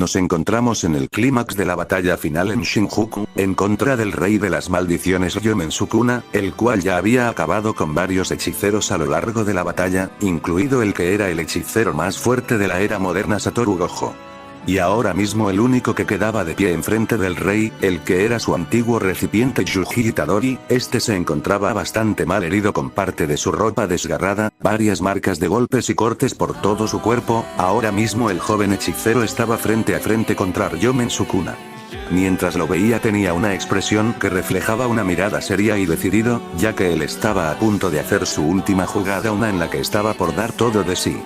Nos encontramos en el clímax de la batalla final en Shinjuku, en contra del rey de las maldiciones Yomen Sukuna, el cual ya había acabado con varios hechiceros a lo largo de la batalla, incluido el que era el hechicero más fuerte de la era moderna Satoru Gojo. Y ahora mismo el único que quedaba de pie enfrente del rey, el que era su antiguo recipiente Yuji Itadori, este se encontraba bastante mal herido con parte de su ropa desgarrada, varias marcas de golpes y cortes por todo su cuerpo. Ahora mismo el joven hechicero estaba frente a frente contra Ryomen Sukuna. Mientras lo veía tenía una expresión que reflejaba una mirada seria y decidido, ya que él estaba a punto de hacer su última jugada, una en la que estaba por dar todo de sí.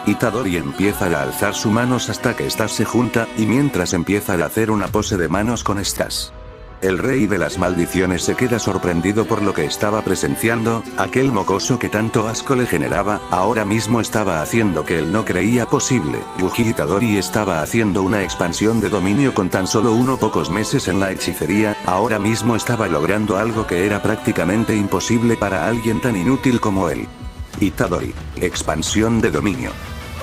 Itadori empieza a alzar sus manos hasta que estas se junta, y mientras empieza a hacer una pose de manos con estas. El rey de las maldiciones se queda sorprendido por lo que estaba presenciando, aquel mocoso que tanto asco le generaba, ahora mismo estaba haciendo que él no creía posible. Yuji Itadori estaba haciendo una expansión de dominio con tan solo pocos meses en la hechicería, ahora mismo estaba logrando algo que era prácticamente imposible para alguien tan inútil como él. Itadori, expansión de dominio.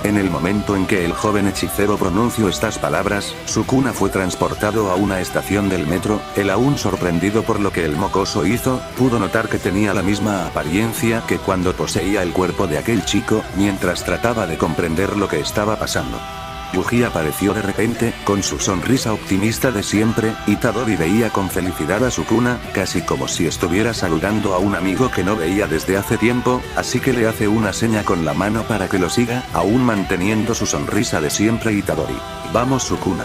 En el momento en que el joven hechicero pronunció estas palabras, Sukuna fue transportado a una estación del metro. Él, aún sorprendido por lo que el mocoso hizo, pudo notar que tenía la misma apariencia que cuando poseía el cuerpo de aquel chico, mientras trataba de comprender lo que estaba pasando. Yuji apareció de repente, con su sonrisa optimista de siempre. Itadori veía con felicidad a Sukuna, casi como si estuviera saludando a un amigo que no veía desde hace tiempo, así que le hace una seña con la mano para que lo siga, aún manteniendo su sonrisa de siempre. Itadori, vamos Sukuna.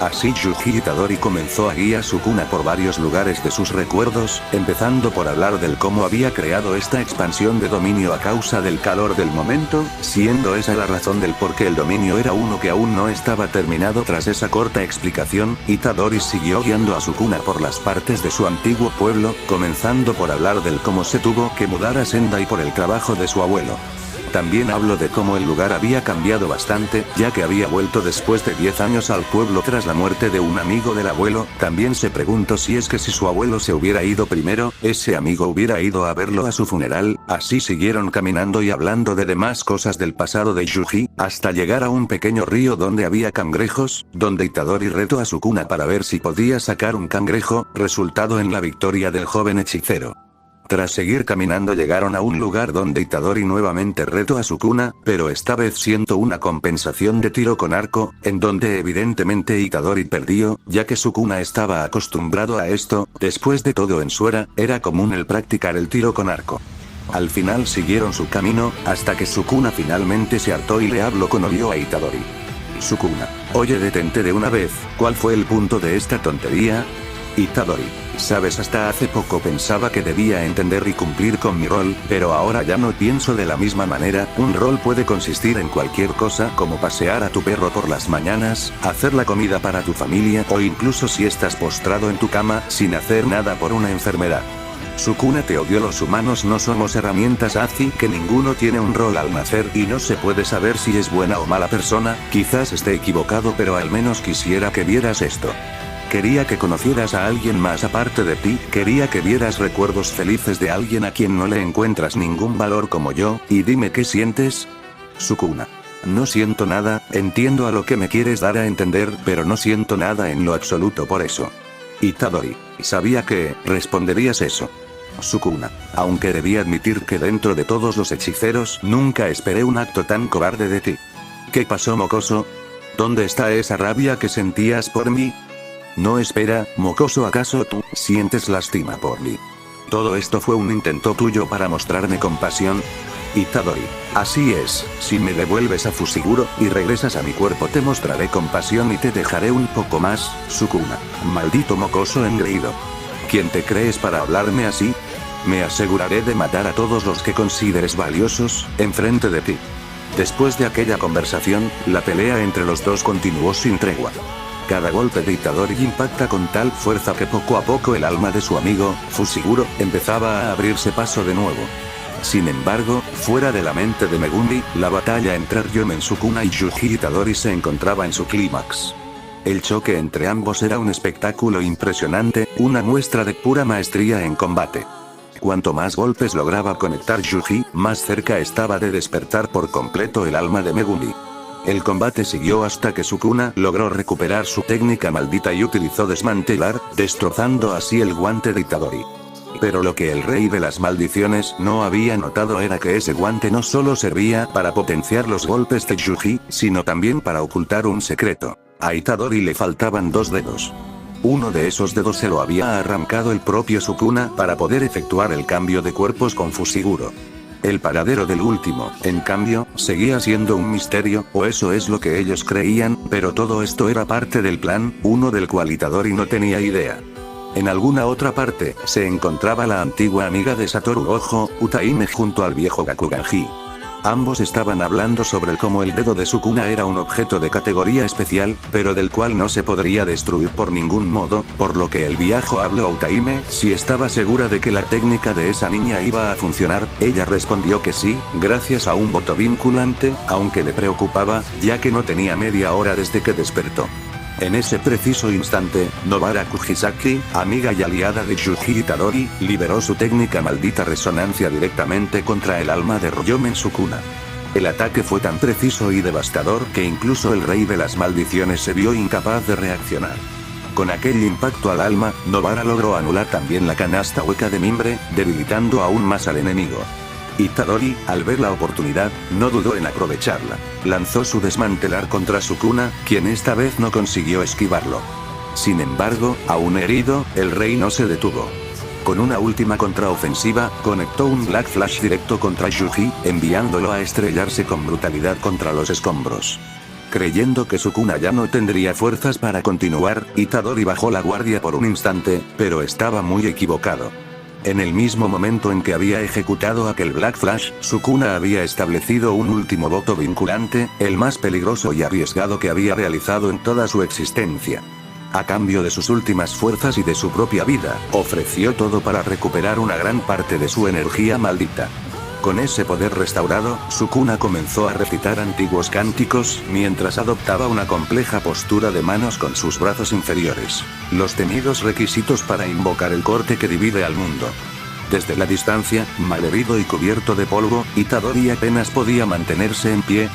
Así Yuji Itadori comenzó a guiar a Sukuna por varios lugares de sus recuerdos, empezando por hablar del cómo había creado esta expansión de dominio a causa del calor del momento, siendo esa la razón del por qué el dominio era uno que aún no estaba terminado. Tras esa corta explicación, Itadori siguió guiando a Sukuna por las partes de su antiguo pueblo, comenzando por hablar del cómo se tuvo que mudar a Sendai por el trabajo de su abuelo. También habló de cómo el lugar había cambiado bastante, ya que había vuelto después de 10 años al pueblo tras la muerte de un amigo del abuelo. También se preguntó si es que si su abuelo se hubiera ido primero, ese amigo hubiera ido a verlo a su funeral. Así siguieron caminando y hablando de demás cosas del pasado de Yuji, hasta llegar a un pequeño río donde había cangrejos, donde Itadori retó a Sukuna para ver si podía sacar un cangrejo, resultado en la victoria del joven hechicero. Tras seguir caminando llegaron a un lugar donde Itadori nuevamente retó a Sukuna, pero esta vez siendo una compensación de tiro con arco, en donde evidentemente Itadori perdió, ya que Sukuna estaba acostumbrado a esto. Después de todo en su era común el practicar el tiro con arco. Al final siguieron su camino, hasta que Sukuna finalmente se hartó y le habló con odio a Itadori. Sukuna, oye, detente de una vez, ¿cuál fue el punto de esta tontería? Itadori, sabes, hasta hace poco pensaba que debía entender y cumplir con mi rol, pero ahora ya no pienso de la misma manera. Un rol puede consistir en cualquier cosa, como pasear a tu perro por las mañanas, hacer la comida para tu familia, o incluso si estás postrado en tu cama, sin hacer nada por una enfermedad. Sukuna te odio. Los humanos no somos herramientas, así que ninguno tiene un rol al nacer y no se puede saber si es buena o mala persona. Quizás esté equivocado, pero al menos quisiera que vieras esto. Quería que conocieras a alguien más aparte de ti, quería que vieras recuerdos felices de alguien a quien no le encuentras ningún valor como yo, y dime qué sientes. Sukuna. No siento nada, entiendo a lo que me quieres dar a entender, pero no siento nada en lo absoluto por eso. Itadori. Sabía que responderías eso. Sukuna. Aunque debí admitir que dentro de todos los hechiceros nunca esperé un acto tan cobarde de ti. ¿Qué pasó, mocoso? ¿Dónde está esa rabia que sentías por mí? No, espera, mocoso, ¿acaso tú sientes lástima por mí? ¿Todo esto fue un intento tuyo para mostrarme compasión? Itadori. Así es, si me devuelves a Fushiguro y regresas a mi cuerpo te mostraré compasión y te dejaré un poco más. Sukuna. Maldito mocoso engreído. ¿Quién te crees para hablarme así? Me aseguraré de matar a todos los que consideres valiosos, enfrente de ti. Después de aquella conversación, la pelea entre los dos continuó sin tregua. Cada golpe de Itadori impacta con tal fuerza que poco a poco el alma de su amigo, Fushiguro, empezaba a abrirse paso de nuevo. Sin embargo, fuera de la mente de Megumi, la batalla entre Ryomen Sukuna y Yuji Itadori se encontraba en su clímax. El choque entre ambos era un espectáculo impresionante, una muestra de pura maestría en combate. Cuanto más golpes lograba conectar Yuji, más cerca estaba de despertar por completo el alma de Megumi. El combate siguió hasta que Sukuna logró recuperar su técnica maldita y utilizó desmantelar, destrozando así el guante de Itadori. Pero lo que el rey de las maldiciones no había notado era que ese guante no solo servía para potenciar los golpes de Yuji, sino también para ocultar un secreto. A Itadori le faltaban 2 dedos. Uno de esos dedos se lo había arrancado el propio Sukuna para poder efectuar el cambio de cuerpos con Fushiguro. El paradero del último, en cambio, seguía siendo un misterio, o eso es lo que ellos creían, pero todo esto era parte del plan, uno del cual Itadori no tenía idea. En alguna otra parte, se encontraba la antigua amiga de Satoru Gojo, Utaime junto al viejo Gakuganji. Ambos estaban hablando sobre cómo el dedo de Sukuna era un objeto de categoría especial, pero del cual no se podría destruir por ningún modo, por lo que el viejo habló a Utaime si estaba segura de que la técnica de esa niña iba a funcionar. Ella respondió que sí, gracias a un voto vinculante, aunque le preocupaba, ya que no tenía media hora desde que despertó. En ese preciso instante, Nobara Kujisaki, amiga y aliada de Yuji Itadori, liberó su técnica maldita resonancia directamente contra el alma de Ryomen Sukuna. El ataque fue tan preciso y devastador que incluso el rey de las maldiciones se vio incapaz de reaccionar. Con aquel impacto al alma, Nobara logró anular también la canasta hueca de mimbre, debilitando aún más al enemigo. Itadori, al ver la oportunidad, no dudó en aprovecharla. Lanzó su desmantelar contra Sukuna, quien esta vez no consiguió esquivarlo. Sin embargo, aún herido, el rey no se detuvo. Con una última contraofensiva, conectó un Black Flash directo contra Yuji, enviándolo a estrellarse con brutalidad contra los escombros. Creyendo que Sukuna ya no tendría fuerzas para continuar, Itadori bajó la guardia por un instante, pero estaba muy equivocado. En el mismo momento en que había ejecutado aquel Black Flash, Sukuna había establecido un último voto vinculante, el más peligroso y arriesgado que había realizado en toda su existencia. A cambio de sus últimas fuerzas y de su propia vida, ofreció todo para recuperar una gran parte de su energía maldita. Con ese poder restaurado, Sukuna comenzó a recitar antiguos cánticos, mientras adoptaba una compleja postura de manos con sus brazos inferiores. Los temidos requisitos para invocar el corte que divide al mundo. Desde la distancia, malherido y cubierto de polvo, Itadori apenas podía mantenerse en pie.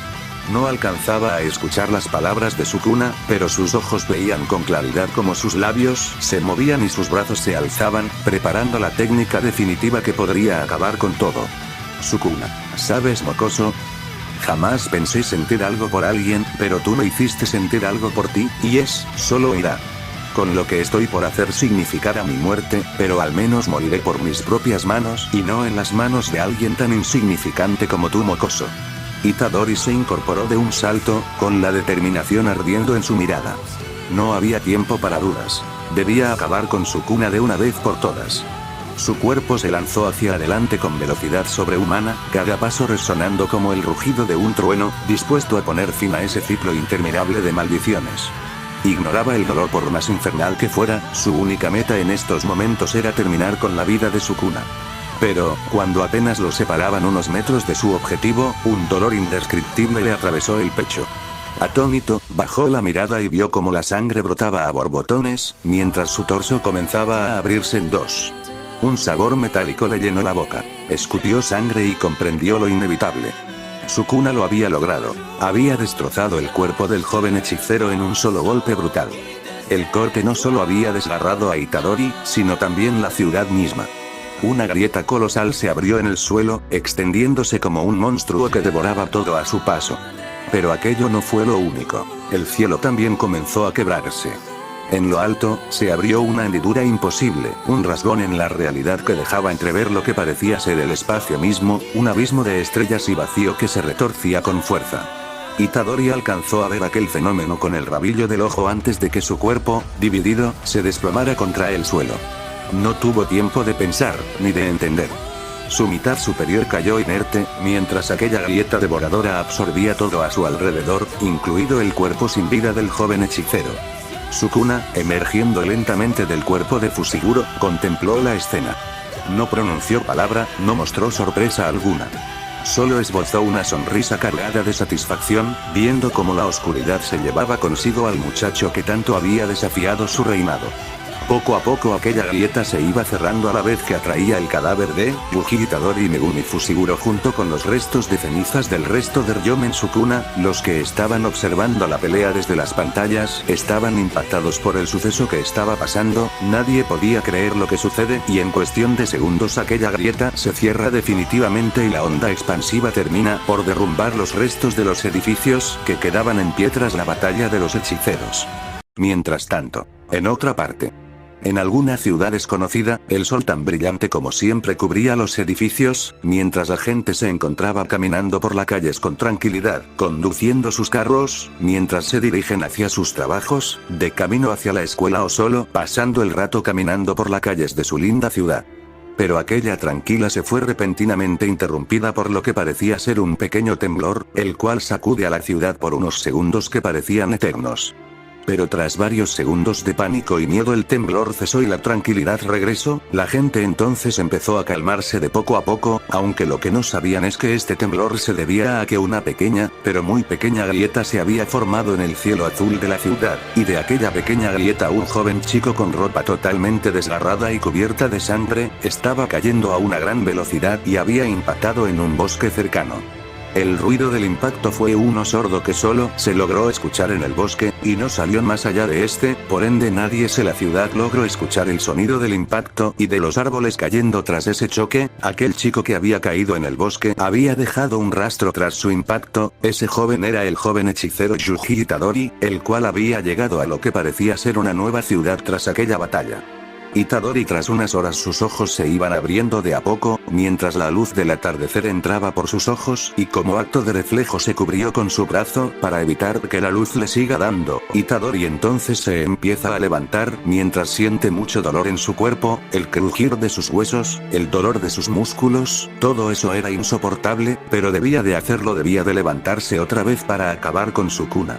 No alcanzaba a escuchar las palabras de Sukuna, pero sus ojos veían con claridad cómo sus labios se movían y sus brazos se alzaban, preparando la técnica definitiva que podría acabar con todo. Sukuna, ¿sabes, mocoso? Jamás pensé sentir algo por alguien, pero tú me hiciste sentir algo por ti, y solo irá. Con lo que estoy por hacer significará mi muerte, pero al menos moriré por mis propias manos y no en las manos de alguien tan insignificante como tú, mocoso. Itadori se incorporó de un salto, con la determinación ardiendo en su mirada. No había tiempo para dudas. Debía acabar con Sukuna de una vez por todas. Su cuerpo se lanzó hacia adelante con velocidad sobrehumana, cada paso resonando como el rugido de un trueno, dispuesto a poner fin a ese ciclo interminable de maldiciones. Ignoraba el dolor por más infernal que fuera, su única meta en estos momentos era terminar con la vida de Sukuna. Pero, cuando apenas lo separaban unos metros de su objetivo, un dolor indescriptible le atravesó el pecho. Atónito, bajó la mirada y vio cómo la sangre brotaba a borbotones, mientras su torso comenzaba a abrirse en dos. Un sabor metálico le llenó la boca. Escupió sangre y comprendió lo inevitable. Sukuna lo había logrado. Había destrozado el cuerpo del joven hechicero en un solo golpe brutal. El corte no solo había desgarrado a Itadori, sino también la ciudad misma. Una grieta colosal se abrió en el suelo, extendiéndose como un monstruo que devoraba todo a su paso. Pero aquello no fue lo único. El cielo también comenzó a quebrarse. En lo alto, se abrió una hendidura imposible, un rasgón en la realidad que dejaba entrever lo que parecía ser el espacio mismo, un abismo de estrellas y vacío que se retorcía con fuerza. Itadori alcanzó a ver aquel fenómeno con el rabillo del ojo antes de que su cuerpo, dividido, se desplomara contra el suelo. No tuvo tiempo de pensar, ni de entender. Su mitad superior cayó inerte, mientras aquella grieta devoradora absorbía todo a su alrededor, incluido el cuerpo sin vida del joven hechicero. Sukuna, emergiendo lentamente del cuerpo de Fushiguro, contempló la escena. No pronunció palabra, no mostró sorpresa alguna. Solo esbozó una sonrisa cargada de satisfacción, viendo cómo la oscuridad se llevaba consigo al muchacho que tanto había desafiado su reinado. Poco a poco aquella grieta se iba cerrando a la vez que atraía el cadáver de Yuji Itadori y Megumi Fushiguro junto con los restos de cenizas del resto de Ryomen Sukuna. Los que estaban observando la pelea desde las pantallas estaban impactados por el suceso que estaba pasando, nadie podía creer lo que sucede y en cuestión de segundos aquella grieta se cierra definitivamente y la onda expansiva termina por derrumbar los restos de los edificios que quedaban en pie tras la batalla de los hechiceros. Mientras tanto, en otra parte, en alguna ciudad desconocida, el sol tan brillante como siempre cubría los edificios, mientras la gente se encontraba caminando por las calles con tranquilidad, conduciendo sus carros, mientras se dirigen hacia sus trabajos, de camino hacia la escuela o solo pasando el rato caminando por las calles de su linda ciudad. Pero aquella tranquila se fue repentinamente interrumpida por lo que parecía ser un pequeño temblor, el cual sacude a la ciudad por unos segundos que parecían eternos. Pero tras varios segundos de pánico y miedo el temblor cesó y la tranquilidad regresó, la gente entonces empezó a calmarse de poco a poco, aunque lo que no sabían es que este temblor se debía a que una pequeña, pero muy pequeña grieta se había formado en el cielo azul de la ciudad, y de aquella pequeña grieta un joven chico con ropa totalmente desgarrada y cubierta de sangre, estaba cayendo a una gran velocidad y había impactado en un bosque cercano. El ruido del impacto fue uno sordo que solo se logró escuchar en el bosque, y no salió más allá de este, por ende nadie en la ciudad logró escuchar el sonido del impacto y de los árboles cayendo tras ese choque. Aquel chico que había caído en el bosque había dejado un rastro tras su impacto, ese joven era el joven hechicero Yuji Itadori, el cual había llegado a lo que parecía ser una nueva ciudad tras aquella batalla. Itadori tras unas horas sus ojos se iban abriendo de a poco, mientras la luz del atardecer entraba por sus ojos y como acto de reflejo se cubrió con su brazo para evitar que la luz le siga dando. Itadori entonces se empieza a levantar mientras siente mucho dolor en su cuerpo, el crujir de sus huesos, el dolor de sus músculos, todo eso era insoportable, pero debía de hacerlo, debía de levantarse otra vez para acabar con su cuna.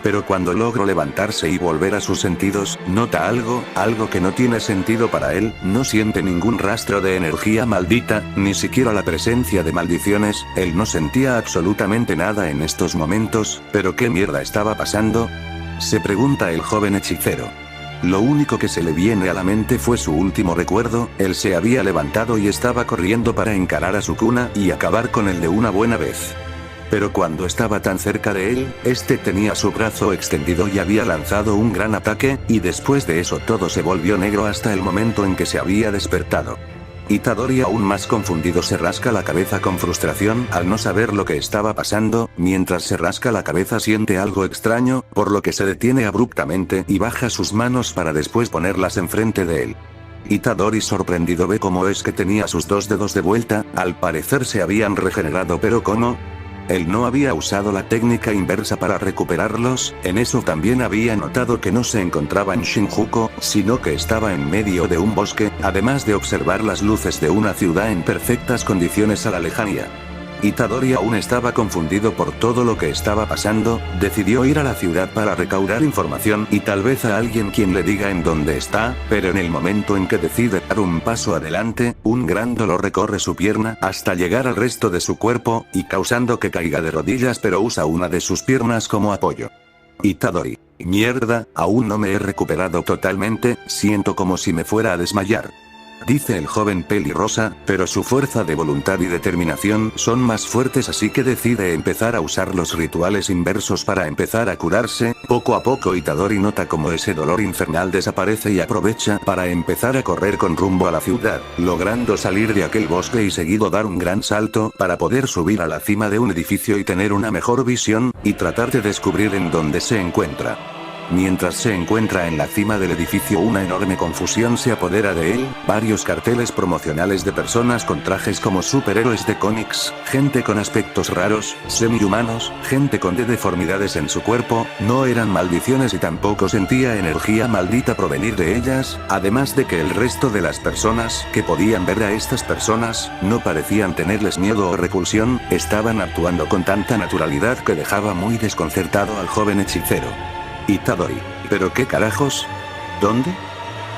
Pero cuando logró levantarse y volver a sus sentidos, nota algo que no tiene sentido para él, no siente ningún rastro de energía maldita, ni siquiera la presencia de maldiciones, él no sentía absolutamente nada en estos momentos, pero ¿qué mierda estaba pasando? Se pregunta el joven hechicero. Lo único que se le viene a la mente fue su último recuerdo, él se había levantado y estaba corriendo para encarar a su cuna y acabar con él de una buena vez. Pero cuando estaba tan cerca de él, este tenía su brazo extendido y había lanzado un gran ataque, y después de eso todo se volvió negro hasta el momento en que se había despertado. Itadori aún más confundido se rasca la cabeza con frustración al no saber lo que estaba pasando, mientras se rasca la cabeza siente algo extraño, por lo que se detiene abruptamente y baja sus manos para después ponerlas enfrente de él. Itadori sorprendido ve cómo es que tenía sus dos dedos de vuelta, al parecer se habían regenerado, pero ¿cómo? Él no había usado la técnica inversa para recuperarlos, en eso también había notado que no se encontraba en Shinjuku, sino que estaba en medio de un bosque, además de observar las luces de una ciudad en perfectas condiciones a la lejanía. Itadori aún estaba confundido por todo lo que estaba pasando, decidió ir a la ciudad para recaudar información y tal vez a alguien quien le diga en dónde está, pero en el momento en que decide dar un paso adelante, un gran dolor recorre su pierna hasta llegar al resto de su cuerpo, y causando que caiga de rodillas, pero usa una de sus piernas como apoyo. Itadori. Mierda, aún no me he recuperado totalmente, siento como si me fuera a desmayar. Dice el joven pelirrosa, pero su fuerza de voluntad y determinación son más fuertes, así que decide empezar a usar los rituales inversos para empezar a curarse. Poco a poco Itadori nota como ese dolor infernal desaparece y aprovecha para empezar a correr con rumbo a la ciudad, logrando salir de aquel bosque y seguido dar un gran salto para poder subir a la cima de un edificio y tener una mejor visión, y tratar de descubrir en dónde se encuentra. Mientras se encuentra en la cima del edificio, una enorme confusión se apodera de él, varios carteles promocionales de personas con trajes como superhéroes de cómics, gente con aspectos raros, semi-humanos, gente con deformidades en su cuerpo, no eran maldiciones y tampoco sentía energía maldita provenir de ellas, además de que el resto de las personas que podían ver a estas personas, no parecían tenerles miedo o repulsión, estaban actuando con tanta naturalidad que dejaba muy desconcertado al joven hechicero. Itadori. ¿Pero qué carajos? ¿Dónde?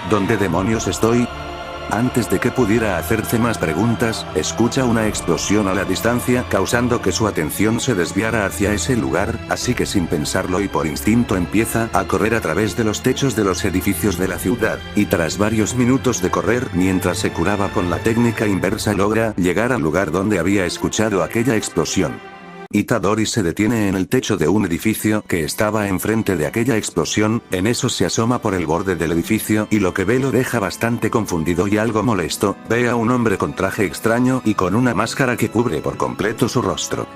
¿Dónde demonios estoy? Antes de que pudiera hacerse más preguntas, escucha una explosión a la distancia causando que su atención se desviara hacia ese lugar, así que sin pensarlo y por instinto empieza a correr a través de los techos de los edificios de la ciudad, y tras varios minutos de correr mientras se curaba con la técnica inversa logra llegar al lugar donde había escuchado aquella explosión. Itadori se detiene en el techo de un edificio que estaba enfrente de aquella explosión, en eso se asoma por el borde del edificio y lo que ve lo deja bastante confundido y algo molesto, ve a un hombre con traje extraño y con una máscara que cubre por completo su rostro.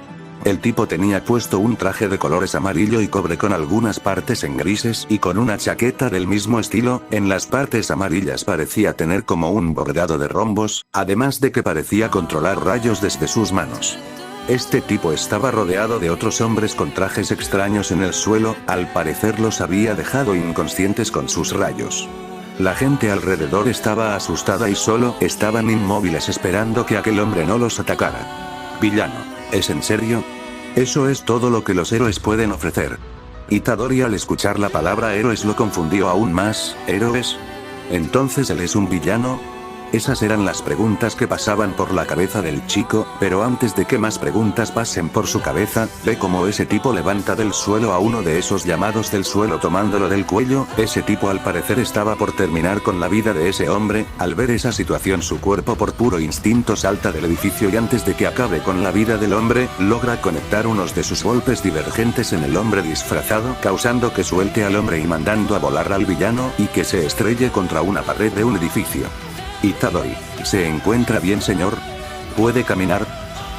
El tipo tenía puesto un traje de colores amarillo y cobre con algunas partes en grises y con una chaqueta del mismo estilo, en las partes amarillas parecía tener como un bordado de rombos, además de que parecía controlar rayos desde sus manos. Este tipo estaba rodeado de otros hombres con trajes extraños en el suelo, al parecer los había dejado inconscientes con sus rayos. La gente alrededor estaba asustada y solo estaban inmóviles esperando que aquel hombre no los atacara. Villano, ¿es en serio? Eso es todo lo que los héroes pueden ofrecer. Itadori al escuchar la palabra héroes lo confundió aún más. ¿Héroes? ¿Entonces él es un villano? Esas eran las preguntas que pasaban por la cabeza del chico, pero antes de que más preguntas pasen por su cabeza, ve como ese tipo levanta del suelo a uno de esos llamados del suelo tomándolo del cuello. Ese tipo al parecer estaba por terminar con la vida de ese hombre. Al ver esa situación su cuerpo por puro instinto salta del edificio y antes de que acabe con la vida del hombre, logra conectar unos de sus golpes divergentes en el hombre disfrazado, causando que suelte al hombre y mandando a volar al villano y que se estrelle contra una pared de un edificio. Itadori, ¿se encuentra bien, señor? ¿Puede caminar?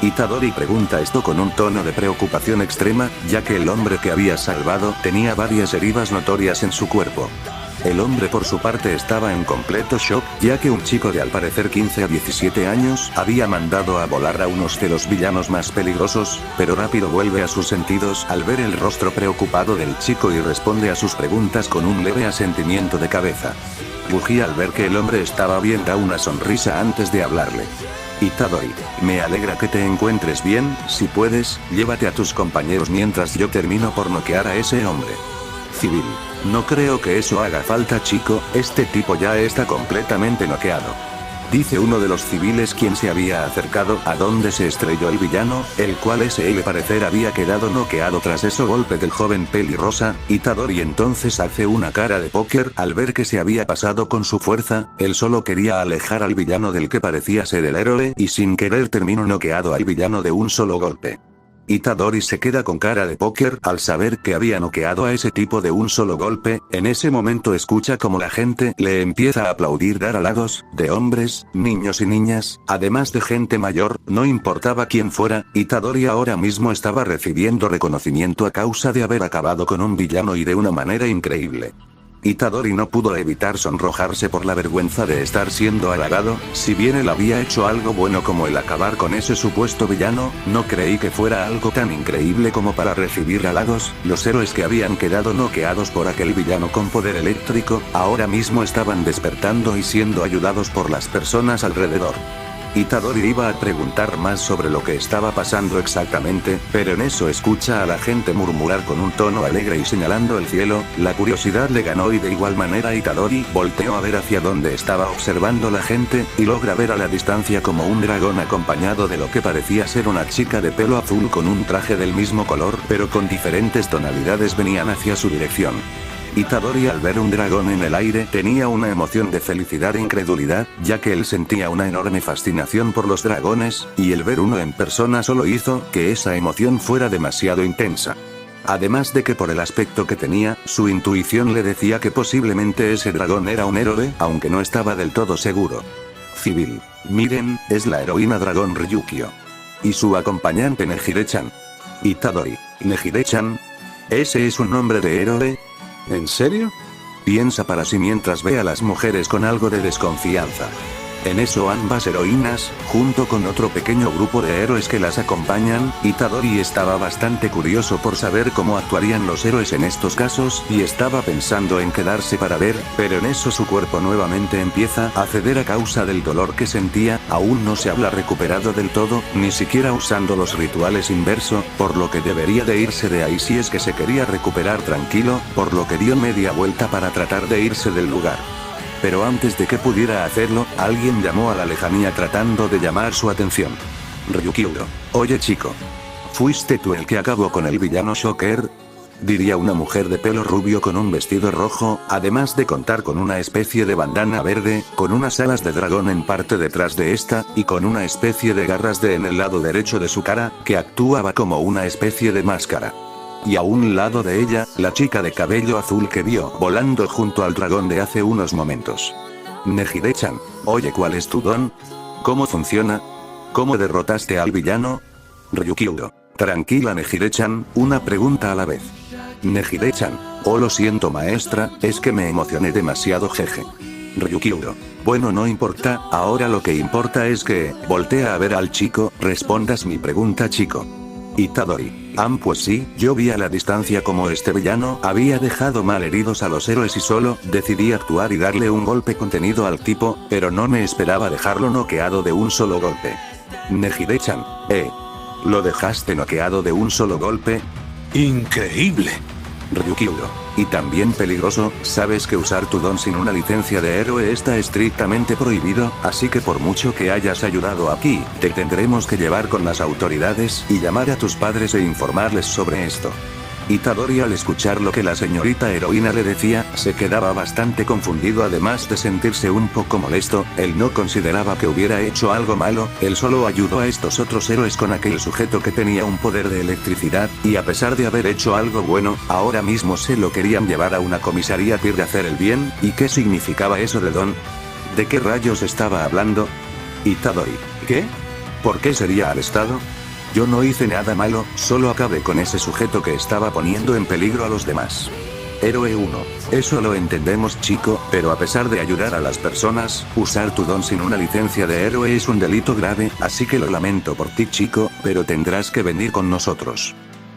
Itadori pregunta esto con un tono de preocupación extrema, ya que el hombre que había salvado tenía varias heridas notorias en su cuerpo. El hombre por su parte estaba en completo shock, ya que un chico de al parecer 15 a 17 años había mandado a volar a unos de los villanos más peligrosos, pero rápido vuelve a sus sentidos al ver el rostro preocupado del chico y responde a sus preguntas con un leve asentimiento de cabeza. Buji al ver que el hombre estaba bien da una sonrisa antes de hablarle. Itadori, me alegra que te encuentres bien, si puedes, llévate a tus compañeros mientras yo termino por noquear a ese hombre. Civil, no creo que eso haga falta, chico, este tipo ya está completamente noqueado. Dice uno de los civiles quien se había acercado a donde se estrelló el villano, el cual al parecer había quedado noqueado tras ese golpe del joven pelirrosa. Itadori entonces hace una cara de póker al ver que se había pasado con su fuerza, él solo quería alejar al villano del que parecía ser el héroe y sin querer terminó noqueado al villano de un solo golpe. Itadori se queda con cara de póker al saber que había noqueado a ese tipo de un solo golpe. En ese momento escucha como la gente le empieza a aplaudir, dar halagos, de hombres, niños y niñas, además de gente mayor, no importaba quién fuera. Itadori ahora mismo estaba recibiendo reconocimiento a causa de haber acabado con un villano y de una manera increíble. Itadori no pudo evitar sonrojarse por la vergüenza de estar siendo halagado. Si bien él había hecho algo bueno como el acabar con ese supuesto villano, no creí que fuera algo tan increíble como para recibir halagos. Los héroes que habían quedado noqueados por aquel villano con poder eléctrico, ahora mismo estaban despertando y siendo ayudados por las personas alrededor. Itadori iba a preguntar más sobre lo que estaba pasando exactamente, pero en eso escucha a la gente murmurar con un tono alegre y señalando el cielo. La curiosidad le ganó y de igual manera Itadori volteó a ver hacia donde estaba observando la gente, y logra ver a la distancia como un dragón acompañado de lo que parecía ser una chica de pelo azul con un traje del mismo color pero con diferentes tonalidades venían hacia su dirección. Itadori al ver un dragón en el aire tenía una emoción de felicidad e incredulidad, ya que él sentía una enorme fascinación por los dragones, y el ver uno en persona solo hizo que esa emoción fuera demasiado intensa. Además de que por el aspecto que tenía, su intuición le decía que posiblemente ese dragón era un héroe, aunque no estaba del todo seguro. Civil, miren, es la heroína dragón Ryukio. Y su acompañante Nejire-chan. Itadori, ¿Nejire-chan? ¿Ese es un nombre de héroe? ¿En serio? Piensa para sí mientras ve a las mujeres con algo de desconfianza. En eso ambas heroínas, junto con otro pequeño grupo de héroes que las acompañan, Itadori estaba bastante curioso por saber cómo actuarían los héroes en estos casos y estaba pensando en quedarse para ver, pero en eso su cuerpo nuevamente empieza a ceder a causa del dolor que sentía. Aún no se habla recuperado del todo, ni siquiera usando los rituales inverso, por lo que debería de irse de ahí si es que se quería recuperar tranquilo, por lo que dio media vuelta para tratar de irse del lugar. Pero antes de que pudiera hacerlo, alguien llamó a la lejanía tratando de llamar su atención. Ryukyu. Oye chico. ¿Fuiste tú el que acabó con el villano Shocker? Diría una mujer de pelo rubio con un vestido rojo, además de contar con una especie de bandana verde, con unas alas de dragón en parte detrás de esta, y con una especie de garras en el lado derecho de su cara, que actuaba como una especie de máscara. Y a un lado de ella, la chica de cabello azul que vio volando junto al dragón de hace unos momentos. Nejire-chan. Oye, ¿cuál es tu don? ¿Cómo funciona? ¿Cómo derrotaste al villano? Ryukyu. Tranquila Nejire-chan, una pregunta a la vez. Nejire-chan. Oh, lo siento maestra, es que me emocioné demasiado, jeje. Ryukyu. Bueno, no importa, ahora lo que importa es que, voltea a ver al chico, respondas mi pregunta chico. Itadori. Pues sí, yo vi a la distancia como este villano había dejado mal heridos a los héroes y solo, decidí actuar y darle un golpe contenido al tipo, pero no me esperaba dejarlo noqueado de un solo golpe. Nejire-chan. ¿Lo dejaste noqueado de un solo golpe? ¡Increíble! Ryukyu. Y también peligroso, sabes que usar tu don sin una licencia de héroe está estrictamente prohibido, así que por mucho que hayas ayudado aquí, te tendremos que llevar con las autoridades y llamar a tus padres e informarles sobre esto. Itadori al escuchar lo que la señorita heroína le decía, se quedaba bastante confundido además de sentirse un poco molesto, él no consideraba que hubiera hecho algo malo, él solo ayudó a estos otros héroes con aquel sujeto que tenía un poder de electricidad, y a pesar de haber hecho algo bueno, ahora mismo se lo querían llevar a una comisaría para hacer el bien, ¿y qué significaba eso de don? ¿De qué rayos estaba hablando? Itadori. ¿Qué? ¿Por qué sería arrestado? Yo no hice nada malo, solo acabé con ese sujeto que estaba poniendo en peligro a los demás. Héroe 1. Eso lo entendemos chico, pero a pesar de ayudar a las personas, usar tu don sin una licencia de héroe es un delito grave, así que lo lamento por ti chico, pero tendrás que venir con nosotros.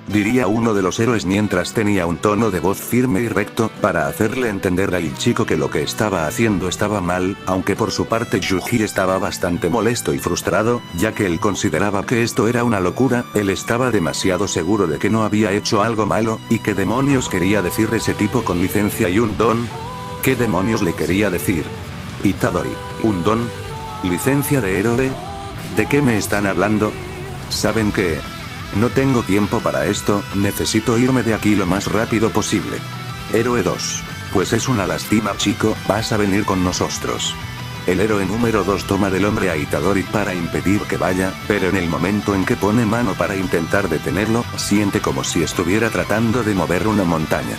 Diría uno de los héroes mientras tenía un tono de voz firme y recto, para hacerle entender al chico que lo que estaba haciendo estaba mal, aunque por su parte Yuji estaba bastante molesto y frustrado, ya que él consideraba que esto era una locura, él estaba demasiado seguro de que no había hecho algo malo, y ¿qué demonios quería decir ese tipo con licencia y un don? ¿Qué demonios le quería decir? Itadori. ¿Un don? ¿Licencia de héroe? ¿De qué me están hablando? ¿Saben qué? No tengo tiempo para esto, necesito irme de aquí lo más rápido posible. Héroe 2. Pues es una lástima chico, vas a venir con nosotros. El héroe número 2 toma del hombre a Itadori para impedir que vaya, pero en el momento en que pone mano para intentar detenerlo, siente como si estuviera tratando de mover una montaña.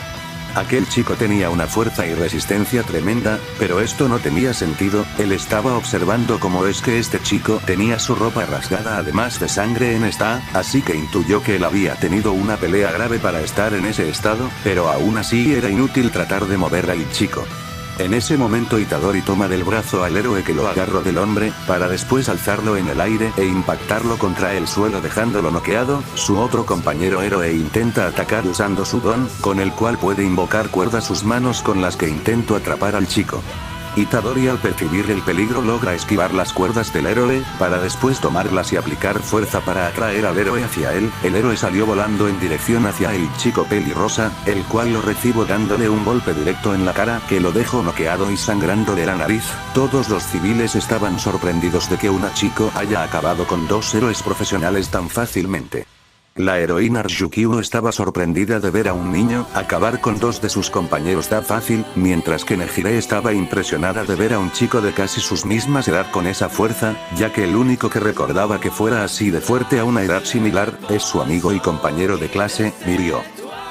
Aquel chico tenía una fuerza y resistencia tremenda, pero esto no tenía sentido, él estaba observando cómo es que este chico tenía su ropa rasgada además de sangre en esta, así que intuyó que él había tenido una pelea grave para estar en ese estado, pero aún así era inútil tratar de mover al chico. En ese momento Itadori toma del brazo al héroe que lo agarró del hombre, para después alzarlo en el aire e impactarlo contra el suelo dejándolo noqueado, su otro compañero héroe intenta atacar usando su don, con el cual puede invocar cuerdas sus manos con las que intentó atrapar al chico. Itadori al percibir el peligro logra esquivar las cuerdas del héroe, para después tomarlas y aplicar fuerza para atraer al héroe hacia él, el héroe salió volando en dirección hacia el chico pelirrosa, el cual lo recibo dándole un golpe directo en la cara que lo dejó noqueado y sangrando de la nariz, todos los civiles estaban sorprendidos de que una chico haya acabado con dos héroes profesionales tan fácilmente. La heroína Ryukyu estaba sorprendida de ver a un niño acabar con dos de sus compañeros tan fácil, mientras que Nejire estaba impresionada de ver a un chico de casi sus mismas edad con esa fuerza, ya que el único que recordaba que fuera así de fuerte a una edad similar, es su amigo y compañero de clase, Mirio.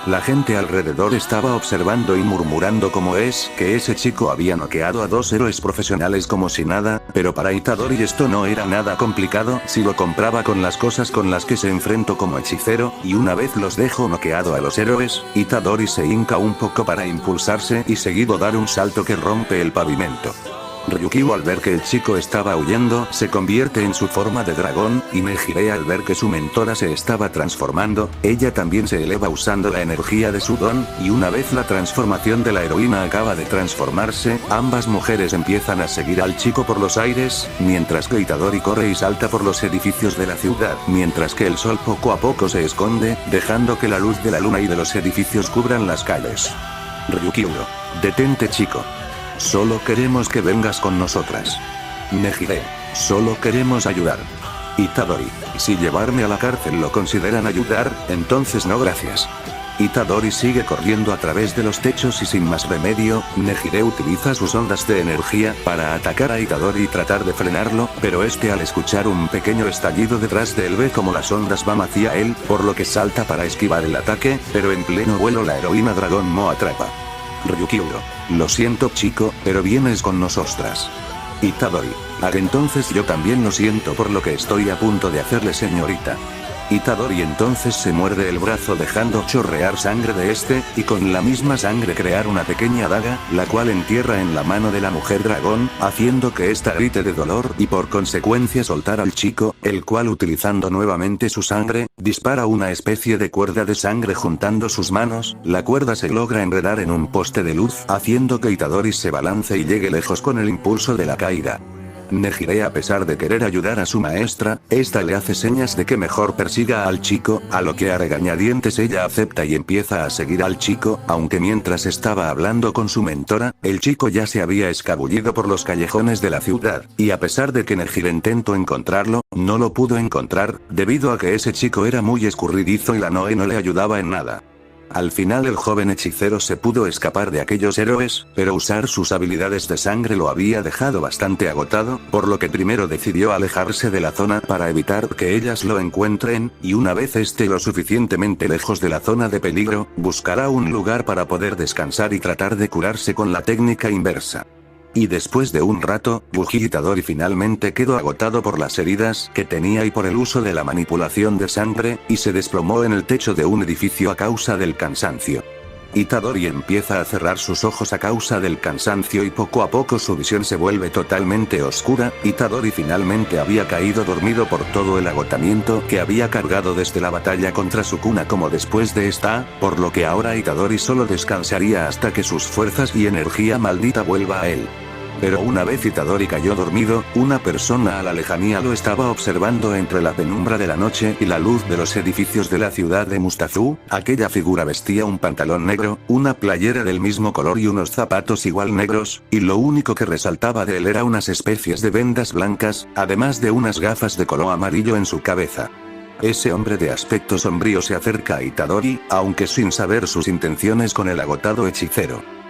La gente alrededor estaba observando y murmurando cómo es que ese chico había noqueado a dos héroes profesionales como si nada, pero para Itadori esto no era nada complicado si lo compraba con las cosas con las que se enfrentó como hechicero, y una vez los dejó noqueado a los héroes, Itadori se hinca un poco para impulsarse y seguido dar un salto que rompe el pavimento. Ryukyu al ver que el chico estaba huyendo se convierte en su forma de dragón, y Nejire al ver que su mentora se estaba transformando, ella también se eleva usando la energía de su don, y una vez la transformación de la heroína acaba de transformarse, ambas mujeres empiezan a seguir al chico por los aires, mientras que Itadori corre y salta por los edificios de la ciudad, mientras que el sol poco a poco se esconde, dejando que la luz de la luna y de los edificios cubran las calles. Ryukyu. Detente chico. Solo queremos que vengas con nosotras. Nejire. Solo queremos ayudar. Itadori. Si llevarme a la cárcel lo consideran ayudar, entonces no gracias. Itadori sigue corriendo a través de los techos y sin más remedio, Nejire utiliza sus ondas de energía para atacar a Itadori y tratar de frenarlo, pero este al escuchar un pequeño estallido detrás de él ve como las ondas van hacia él, por lo que salta para esquivar el ataque, pero en pleno vuelo la heroína Dragón Mo atrapa. Ryukyu. Lo siento chico, pero vienes con nosotras. Itadori. Entonces yo también lo siento por lo que estoy a punto de hacerle señorita. Itadori entonces se muerde el brazo dejando chorrear sangre de este, y con la misma sangre crear una pequeña daga, la cual entierra en la mano de la mujer dragón, haciendo que ésta grite de dolor y por consecuencia soltar al chico, el cual utilizando nuevamente su sangre, dispara una especie de cuerda de sangre juntando sus manos, la cuerda se logra enredar en un poste de luz, haciendo que Itadori se balance y llegue lejos con el impulso de la caída. Nejire a pesar de querer ayudar a su maestra, esta le hace señas de que mejor persiga al chico, a lo que a regañadientes ella acepta y empieza a seguir al chico, aunque mientras estaba hablando con su mentora, el chico ya se había escabullido por los callejones de la ciudad, y a pesar de que Nejire intentó encontrarlo, no lo pudo encontrar, debido a que ese chico era muy escurridizo y la Noe no le ayudaba en nada. Al final el joven hechicero se pudo escapar de aquellos héroes, pero usar sus habilidades de sangre lo había dejado bastante agotado, por lo que primero decidió alejarse de la zona para evitar que ellas lo encuentren, y una vez esté lo suficientemente lejos de la zona de peligro, buscará un lugar para poder descansar y tratar de curarse con la técnica inversa. Y después de un rato, Buji Itadori finalmente quedó agotado por las heridas que tenía y por el uso de la manipulación de sangre, y se desplomó en el techo de un edificio a causa del cansancio. Itadori empieza a cerrar sus ojos a causa del cansancio y poco a poco su visión se vuelve totalmente oscura. Itadori finalmente había caído dormido por todo el agotamiento que había cargado desde la batalla contra Sukuna como después de esta, por lo que ahora Itadori solo descansaría hasta que sus fuerzas y energía maldita vuelva a él. Pero una vez Itadori cayó dormido, una persona a la lejanía lo estaba observando entre la penumbra de la noche y la luz de los edificios de la ciudad de Mustazu. Aquella figura vestía un pantalón negro, una playera del mismo color y unos zapatos igual negros, y lo único que resaltaba de él era unas especies de vendas blancas, además de unas gafas de color amarillo en su cabeza. Ese hombre de aspecto sombrío se acerca a Itadori, aunque sin saber sus intenciones con el agotado hechicero.